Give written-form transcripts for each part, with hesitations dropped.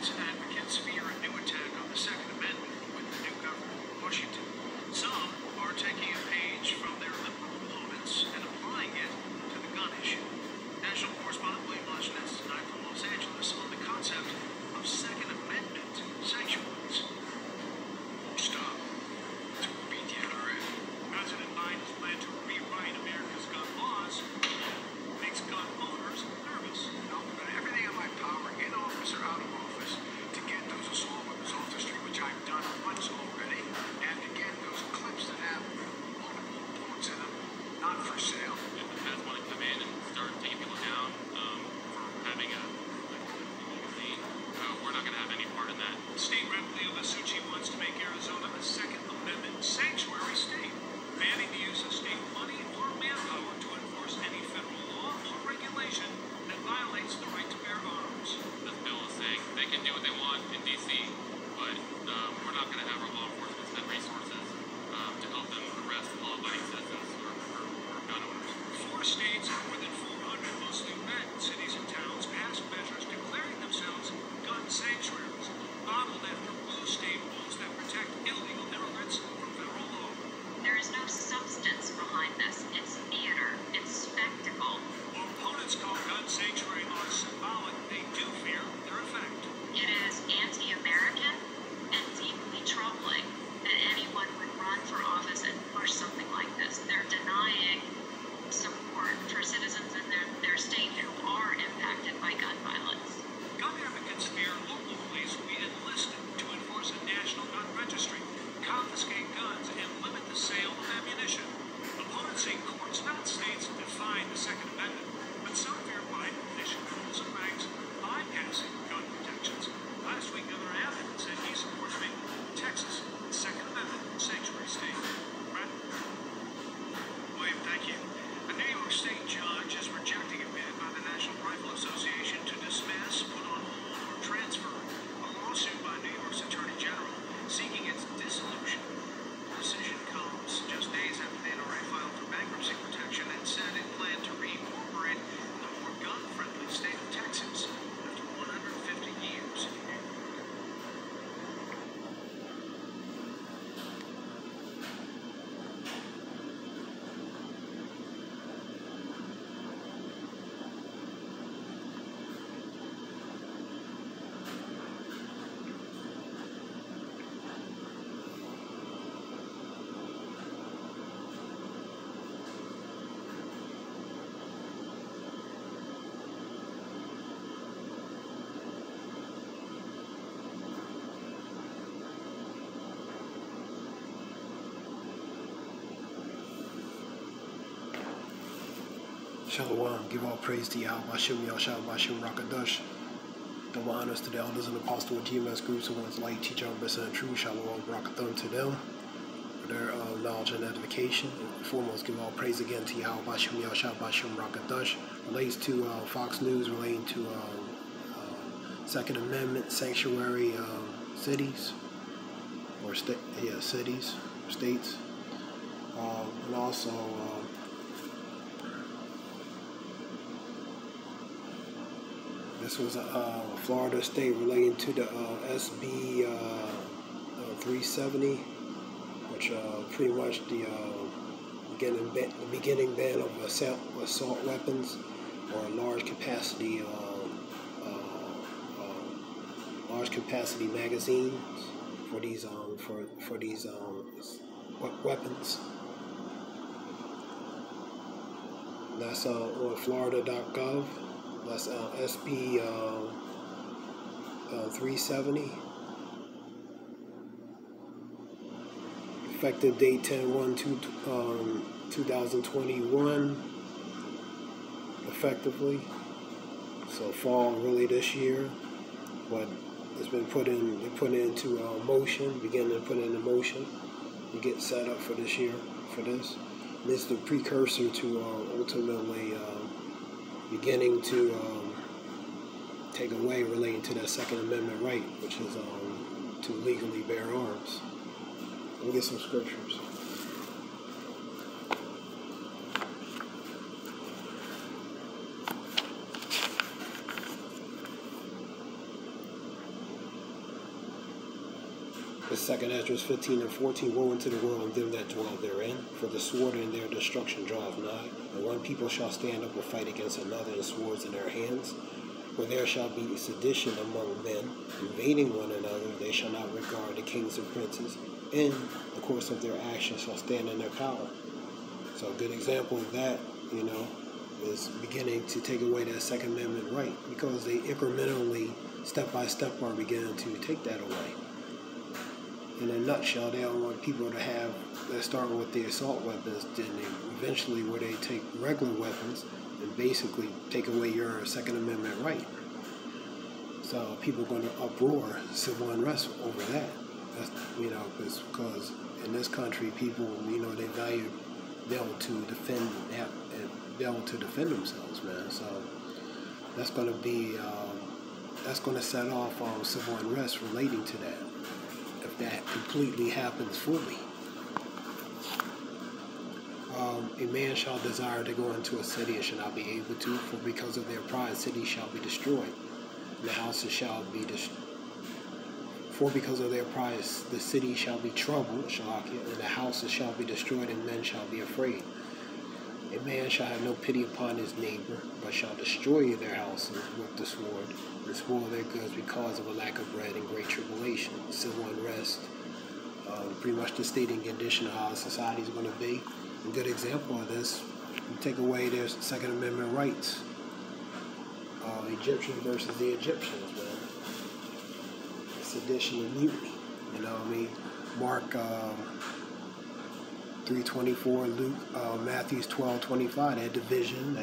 Its advocates fear a new attack on the Second Amendment with the new government in Washington. Some are taking a page from their liberal opponents and applying it to the gun issue. National correspondent William Lashnes tonight from Los Angeles on the concept of Second Amendment sanctuaries. Stop. To beat the NRA. President Biden's plan to rewrite America's gun laws makes gun owners nervous. I'll do everything in my power, in office or out of office, to get those assault weapons off the street, which I've done once already, and to get those clips that have multiple bullets in them, not for sale. If the feds want to come in and start taking people down for having a magazine, we're not going to have any part in that. State Rep. Leo Masucci wants to make Arizona a Second Amendment sanctuary state, banning the use of state money or manpower to enforce any federal law or regulation that violates the right to bear arms. This bill is saying they can do what they want in D.C., but we're not going to have our law enforcement spend resources to help them arrest law-abiding citizens or gun owners. 4 states and more than 400 mostly red cities and towns passed measures declaring themselves gun sanctuaries, modeled after blue state rules that protect illegal immigrants from federal law. There is no substance behind this. It's theater. It's spectacle. While opponents call gun sanctuary laws symbolic, they do fear their effect. It is anti-American and deeply troubling that anyone would run for office and push something like this. They're denying support for citizens in their state who are impacted by gun violence. Gun advocates fear local police will be enlisted to enforce a national gun registry, confiscate guns, and limit the sale of ammunition. Opponents say courts, not states, define the Second Amendment, but some fear Biden will issue rules and regs bypassing gun protections. Last week, Governor Abbott said he supports making Texas the Second Amendment sanctuary state. Brett? William, thank you. A New York State judge is rejecting a bid by the National Rifle Association to dismiss, put on hold, or transfer a lawsuit by New York's Attorney General seeking its dissolution. The decision comes just days after the NRA filed for bankruptcy protection and said it planned to reincorporate the more gun-friendly state of Texas after 150 years. Shalom, give all praise to Yahweh, Bashem, Yahshua, Bashem, Rakadash. Double honors to the elders and apostles and GMS groups who want light, teach our best and true. Shalom, Rakathon to them for their knowledge and edification. And foremost, give all praise again to Yahweh, Bashem, Yahshua, Bashem, Rakadash. Relates to Fox News, relating to Second Amendment Sanctuary cities, or cities, or states. And also this was Florida State relating to the SB 370, which pretty much the beginning ban of assault weapons or large capacity magazines for these weapons. That's on Florida.gov. That's SB 370. Effective date 10/1/2021. Effectively, so fall really this year, but it's been put into motion. Beginning to put into motion to get set up for this year. For this, and it's the precursor to ultimately. Beginning to take away relating to that Second Amendment right, which is to legally bear arms. Let me get some scriptures. The second Esdras 15 and 14, woe unto the world and them that dwell therein, for the sword in their destruction draweth nigh, and one people shall stand up and fight against another, and swords in their hands. For there shall be sedition among men, invading one another. They shall not regard the kings and princes, and the course of their actions shall stand in their power. So a good example of that, is beginning to take away that Second Amendment right, because they incrementally, step by step, are beginning to take that away. In a nutshell, they don't want people to have, they're starting with the assault weapons, then eventually where they take regular weapons and basically take away your Second Amendment right. So people are going to uproar, civil unrest over that. That's, because in this country, people, they value being able to defend, be able to defend themselves, man. So that's going to be, that's going to set off civil unrest relating to that, if that completely happens fully. A man shall desire to go into a city and shall not be able to, for because of their pride, cities shall be destroyed, and the houses shall be destroyed. For because of their pride, the city shall be troubled, and the houses shall be destroyed, and men shall be afraid. A man shall have no pity upon his neighbor, but shall destroy their houses with the sword, and spoil their goods because of a lack of bread and great tribulation, civil unrest. Pretty much the state and condition of how the society is going to be. A good example of this, you take away their Second Amendment rights. Egyptians versus the Egyptians, man. Sedition and mutiny. Mark 3:24, Luke, Matthew's 12:25. That division,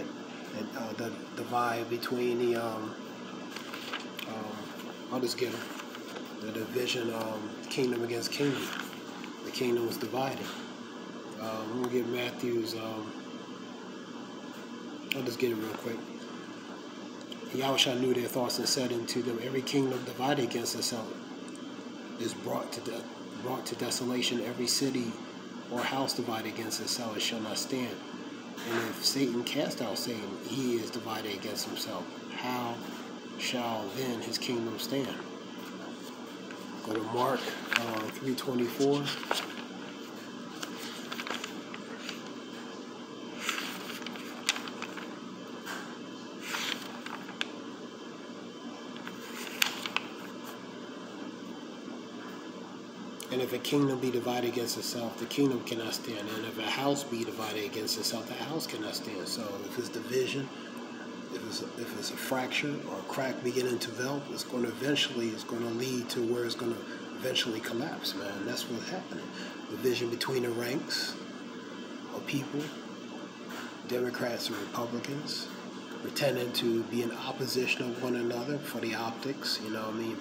the divide between the I'll just get them. The division, kingdom against kingdom. The kingdom was divided. I'm gonna get Matthew's. I'll just get it real quick. Yahushua knew their thoughts and said unto them, every kingdom divided against itself is brought to desolation. Every city or house divided against itself shall not stand. And if Satan cast out Satan, he is divided against himself. How shall then his kingdom stand? Go to Mark 3:24. And if a kingdom be divided against itself, the kingdom cannot stand. And if a house be divided against itself, the house cannot stand. So if it's division, if it's a fracture or a crack beginning to develop, it's going to lead to where it's going to eventually collapse, man. That's what's happening. Division between the ranks of people, Democrats and Republicans, pretending to be in opposition of one another for the optics,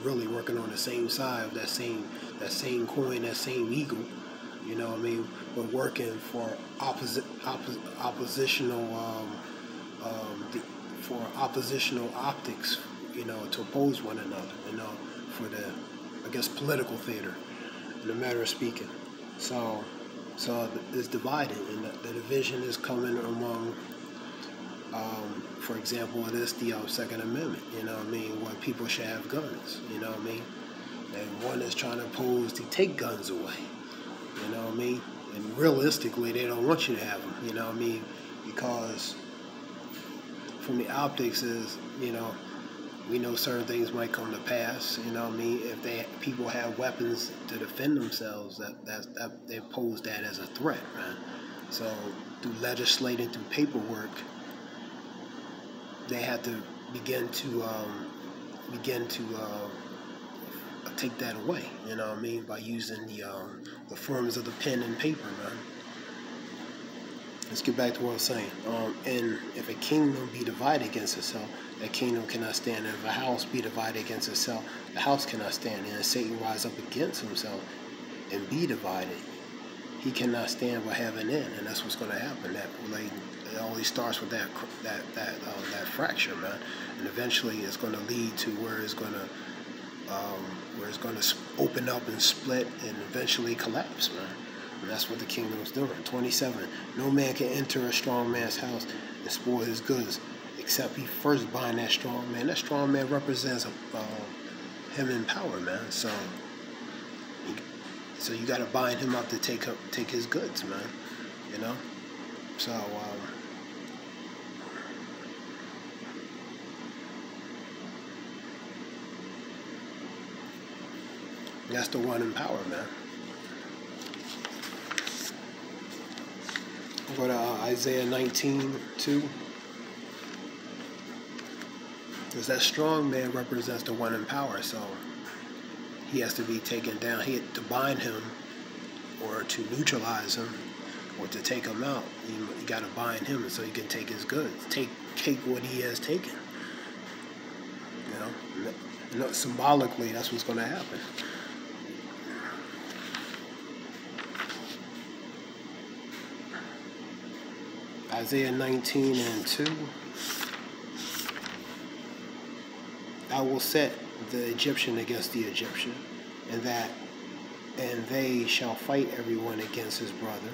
really working on the same side of that same coin, that same eagle, but working for oppositional optics, to oppose one another, for the, political theater, in a matter of speaking. So it's divided, and the division is coming among, for example, it is the Second Amendment, where people should have guns, and one is trying to oppose to take guns away, and realistically, they don't want you to have them, because from the optics is, we know certain things might come to pass, if people have weapons to defend themselves, that they pose that as a threat, man. So through legislating, through paperwork, they have to begin to take that away, by using the forms of the pen and paper, man. Let's get back to what I was saying. And if a kingdom be divided against itself, that kingdom cannot stand. And if a house be divided against itself, the house cannot stand. And if Satan rise up against himself and be divided, he cannot stand but have an end. And that's what's going to happen. It always starts with that fracture, man. And eventually, it's going to lead to where it's going to open up and split and eventually collapse, man. And that's what the kingdom is doing. 27. No man can enter a strong man's house and spoil his goods, except he first bind that strong man. That strong man represents him in power, man. So So you got to bind him up to take his goods, man. You know. So that's the one in power, man. We'll go to Isaiah 19:2. Because that strong man represents the one in power, so he has to be taken down. To bind him, or to neutralize him, or to take him out, you got to bind him so he can take his goods. Take what he has taken. You know, symbolically, that's what's going to happen. Isaiah 19:2. I will set the Egyptian against the Egyptian, and they shall fight everyone against his brother,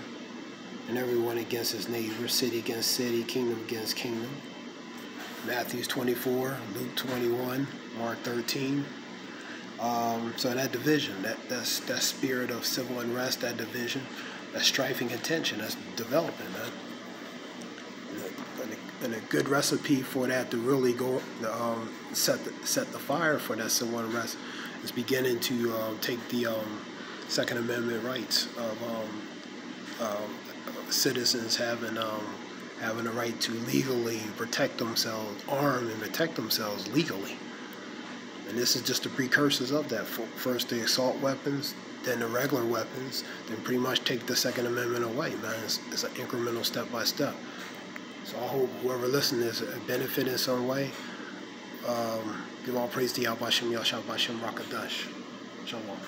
and everyone against his neighbor, city against city, kingdom against kingdom. Matthew 24, Luke 21, Mark 13. So that division, that spirit of civil unrest, that division, that strife and contention, that's developing, man. And a good recipe for that to really go set the fire for that civil unrest is beginning to take the Second Amendment rights of citizens having a right to legally protect themselves, arm and protect themselves legally. And this is just the precursors of that. First the assault weapons, then the regular weapons, then pretty much take the Second Amendment away, man. It's an incremental step by step. So I hope whoever listens is benefit in some way. Give all praise to Yahweh Shem Yahshua Bashem Rakadash. Shalom.